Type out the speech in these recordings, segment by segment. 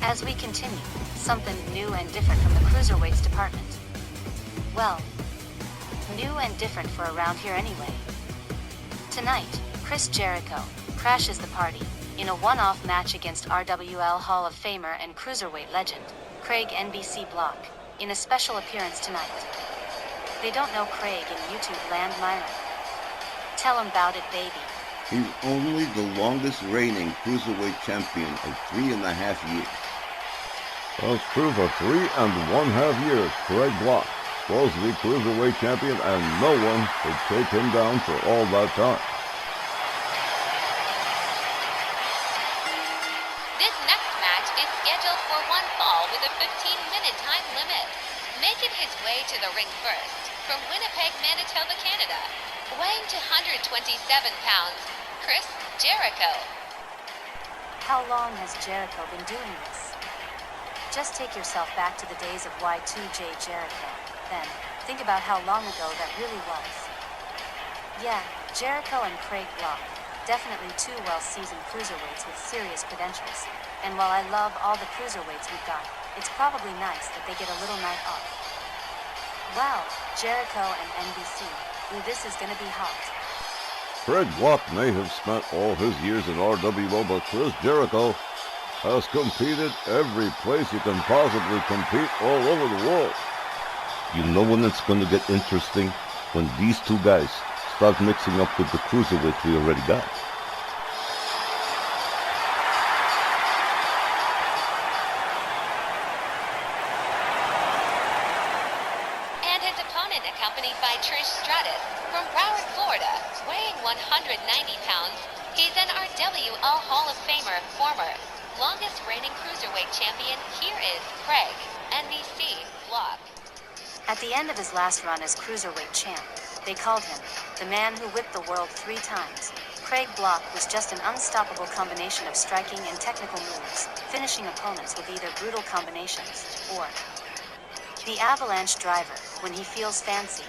As we continue, something new and different from the cruiserweights department. Well, new and different for around here anyway. Tonight, Chris Jericho crashes the party in a one-off match against RWL Hall of Famer and cruiserweight legend, Craig NBC Block, in a special appearance tonight. They don't know Craig in YouTube land, Myron. Tell 'em about it, baby. He's only the longest reigning cruiserweight champion of 3.5 years. That's true for 3.5 years. Craig Block was the cruiserweight champion, and no one could take him down for all that time. This next match is scheduled for one fall with a 15-minute time limit. Making his way to the ring first, from Winnipeg, Manitoba, Canada, weighing 227 pounds, Chris Jericho. How long has Jericho been doing this? Just take yourself back to the days of Y2J Jericho. Then, think about how long ago that really was. Yeah, Jericho and Craig Block, definitely two well-seasoned cruiserweights with serious credentials. And while I love all the cruiserweights we've got, it's probably nice that they get a little night off. Wow, Jericho and NBC. Ooh, this is gonna be hot. Craig Block may have spent all his years in RWO, but Chris Jericho has competed every place you can possibly compete all over the world. You know when it's going to get interesting? When these two guys start mixing up with the cruiserweights we already got. And his opponent accompanied by Trish Stratus from Broward, Florida, weighing 190 pounds. He's an RWL Hall of Famer, former longest reigning cruiserweight champion. Here is Craig NBC Block. At the end of his last run as cruiserweight champ, they called him the man who whipped the world 3 times. Craig Block was just an unstoppable combination of striking and technical moves, finishing opponents with either brutal combinations or the avalanche driver when he feels fancy.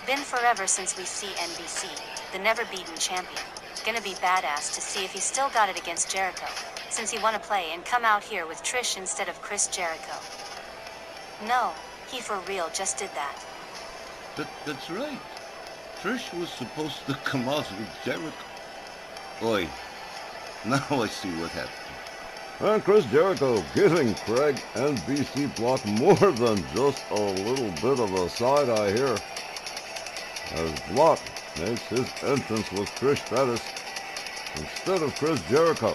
Been forever since we see NBC, the never-beaten champion. Gonna be badass to see if he still got it against Jericho, since he wanna play and come out here with Trish instead of Chris Jericho. No, he for real just did that. That's right. Trish was supposed to come out with Jericho. Oi, now I see what happened. And Chris Jericho giving Craig NBC Block more than just a little bit of a side-eye here, as Block makes his entrance with Trish Stratus instead of Chris Jericho.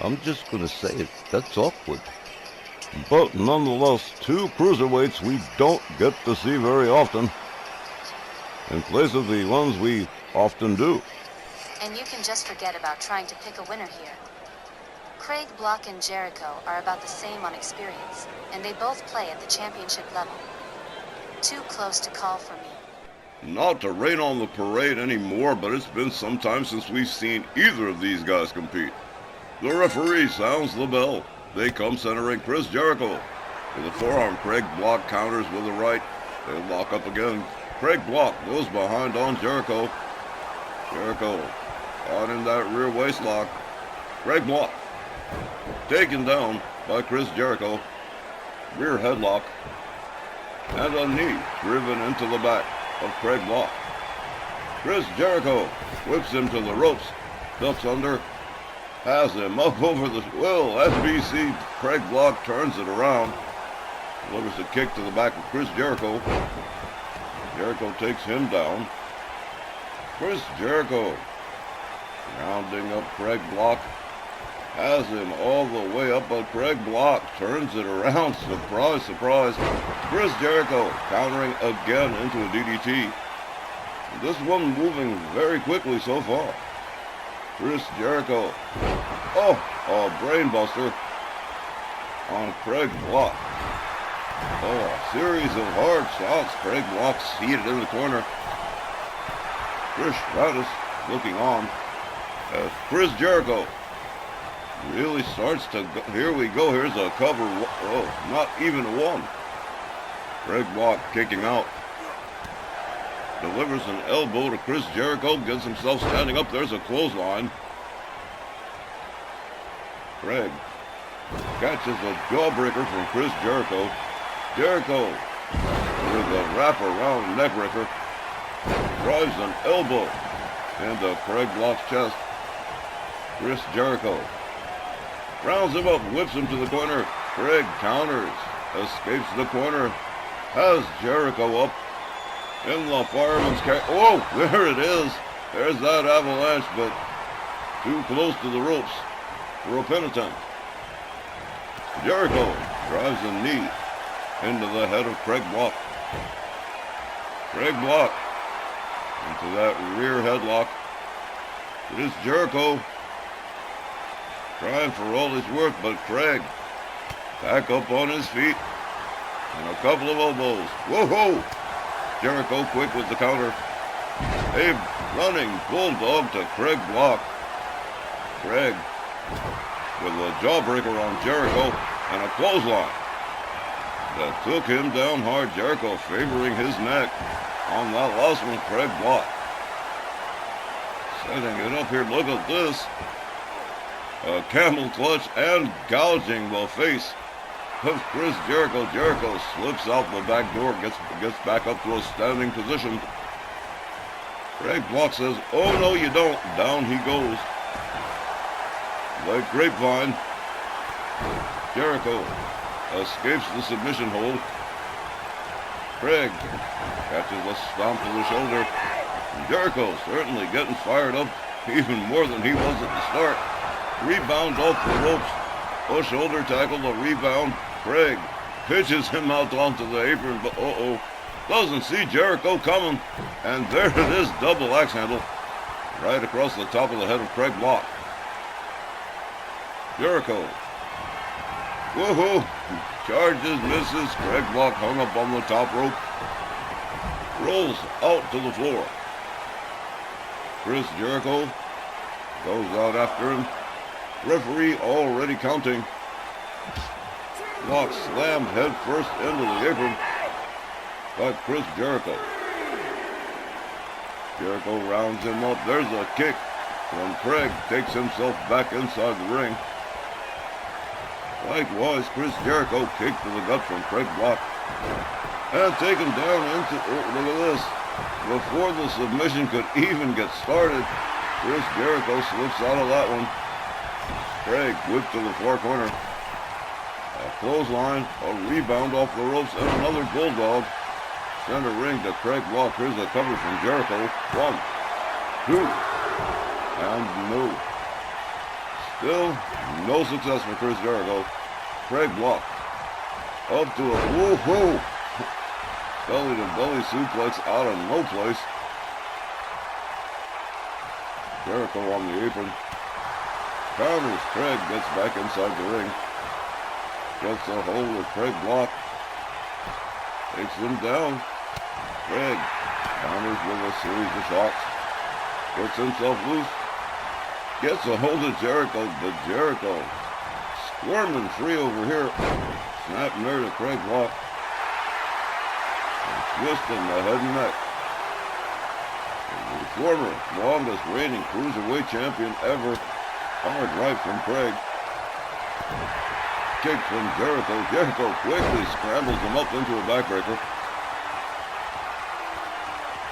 I'm just going to say it. That's awkward. But nonetheless, two cruiserweights we don't get to see very often, in place of the ones we often do. And you can just forget about trying to pick a winner here. Craig Block and Jericho are about the same on experience, and they both play at the championship level. Too close to call for me. Not to rain on the parade anymore, but it's been some time since we've seen either of these guys compete. The referee sounds the bell. They come centering Chris Jericho. With a forearm, Craig Block counters with a right. They lock up again. Craig Block goes behind on Jericho. Jericho caught in that rear waist lock. Craig Block taken down by Chris Jericho. Rear headlock. And a knee driven into the back of Craig Block. Chris Jericho whips him to the ropes. Ducks under. Has him up over the SBC. Craig Block turns it around. Delivers a kick to the back of Chris Jericho. Jericho takes him down. Chris Jericho rounding up Craig Block. Has him all the way up, but Craig Block turns it around. Surprise, surprise. Chris Jericho countering again into a DDT. This one moving very quickly so far. Chris Jericho. Oh, a brainbuster on Craig Block. Oh, a series of hard shots. Craig Block seated in the corner. Trish Stratus looking on as Chris Jericho really starts to go. Here we go. Here's a cover. Oh, not even one. Craig Block kicking out. Delivers an elbow to Chris Jericho. Gets himself standing up. There's a clothesline. Craig catches a jawbreaker from Chris Jericho. Jericho with a wraparound neckbreaker. Drives an elbow into Craig Block's chest. Chris Jericho rounds him up, whips him to the corner. Craig counters, escapes the corner, has Jericho up in the fireman's carry. Oh, there it is. There's that avalanche, but too close to the ropes for a pin attempt. Jericho drives a knee into the head of Craig Block. Craig Block into that rear headlock. It is Jericho trying for all he's worth, but Craig back up on his feet and a couple of elbows. Whoa-ho! Jericho quick with the counter. A running bulldog to Craig Block. Craig with a jawbreaker on Jericho and a clothesline that took him down hard. Jericho favoring his neck on that last one. Craig Block setting it up here. Look at this. A camel clutch and gouging the face of Chris Jericho. Jericho slips out the back door, gets back up to a standing position. Craig Block says, "Oh no, you don't." Down he goes. Like grapevine. Jericho escapes the submission hold. Craig catches a stomp to the shoulder. Jericho certainly getting fired up even more than he was at the start. Rebound off the ropes. A shoulder tackle, a rebound. Craig pitches him out onto the apron, but doesn't see Jericho coming. And there it is, double axe handle right across the top of the head of Craig Block. Jericho. Woohoo! Charges, misses. Craig Block hung up on the top rope. Rolls out to the floor. Chris Jericho goes out after him. Referee already counting. Block slammed head first into the apron by Chris Jericho. Jericho rounds him up. There's a kick when Craig takes himself back inside the ring. Likewise, Chris Jericho kicked to the gut from Craig Block and taken down into, look at this. Before the submission could even get started, Chris Jericho slips out of that one. Craig whipped to the far corner. A clothesline, a rebound off the ropes, and another bulldog. Center ring to Craig Block. Here's a cover from Jericho. 1, 2, and no. Still no success for Chris Jericho. Craig Block up to a woohoo belly to belly suplex out of no place. Jericho on the apron. Counters. Craig gets back inside the ring. Gets a hold of Craig Block. Takes him down. Craig counters with a series of shots. Gets himself loose. Gets a hold of Jericho, but Jericho squirming free over here. Snap near to Craig Block. And twisting the head and neck. The former longest reigning cruiserweight champion ever. Hard right from Craig. Kick from Jericho. Jericho quickly scrambles him up into a backbreaker.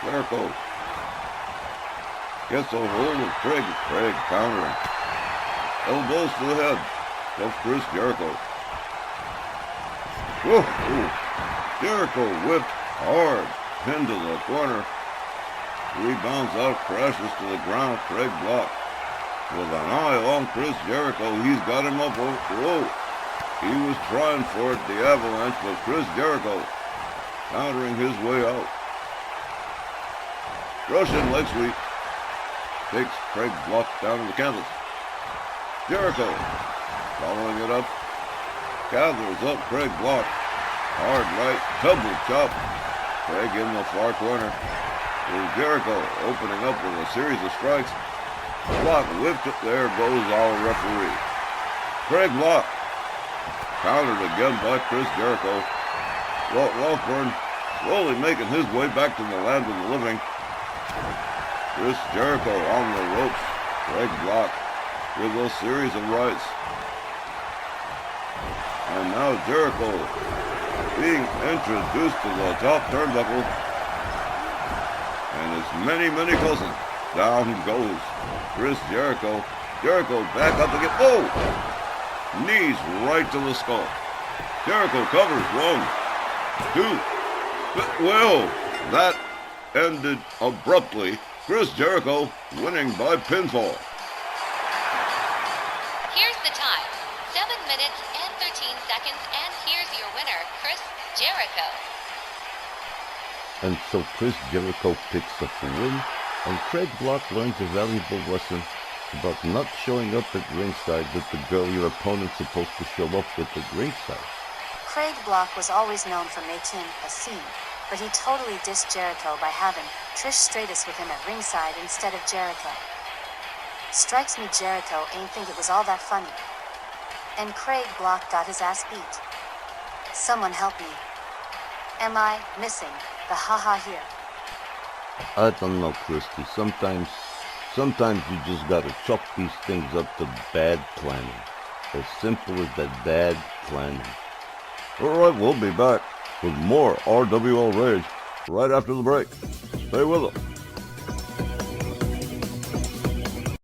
Jericho gets a hold of Craig. Craig countering. Elbows to the head of Chris Jericho. Whoa. Jericho whipped hard into the corner. Rebounds out, crashes to the ground. Craig Block with an eye on Chris Jericho. He's got him up. Whoa. He was trying for it, the avalanche, but Chris Jericho countering his way out. Russian leg sweep takes Craig Block down to the canvas. Jericho following it up. Gathers up Craig Block. Hard right, double chop. Craig in the far corner. Here's Jericho opening up with a series of strikes. Block whipped it. There goes our referee. Craig Block countered again by Chris Jericho. Walt Rothburn slowly making his way back to the land of the living. Chris Jericho on the ropes. Craig Block with a series of rights. And now Jericho being introduced to the top turnbuckle. And his many, many cousins. Down goes Chris Jericho. Jericho back up again. Oh! Knees right to the skull. Jericho covers. 1, 2. Well, that ended abruptly. Chris Jericho winning by pinfall. Here's the time. 7 minutes and 13 seconds, and here's your winner, Chris Jericho. And so Chris Jericho picks up the win, and Craig Block learns a valuable lesson about not showing up at ringside with the girl your opponent's supposed to show up with at ringside. Craig Block was always known for making a scene, but he totally dissed Jericho by having Trish Stratus with him at ringside instead of Jericho. Strikes me Jericho ain't think it was all that funny. And Craig Block got his ass beat. Someone help me. Am I missing the haha here? I don't know, Christy. Sometimes you just gotta chalk these things up to bad planning. As simple as that bad planning. Alright, we'll be back with more RWL Rage right after the break. Stay with us.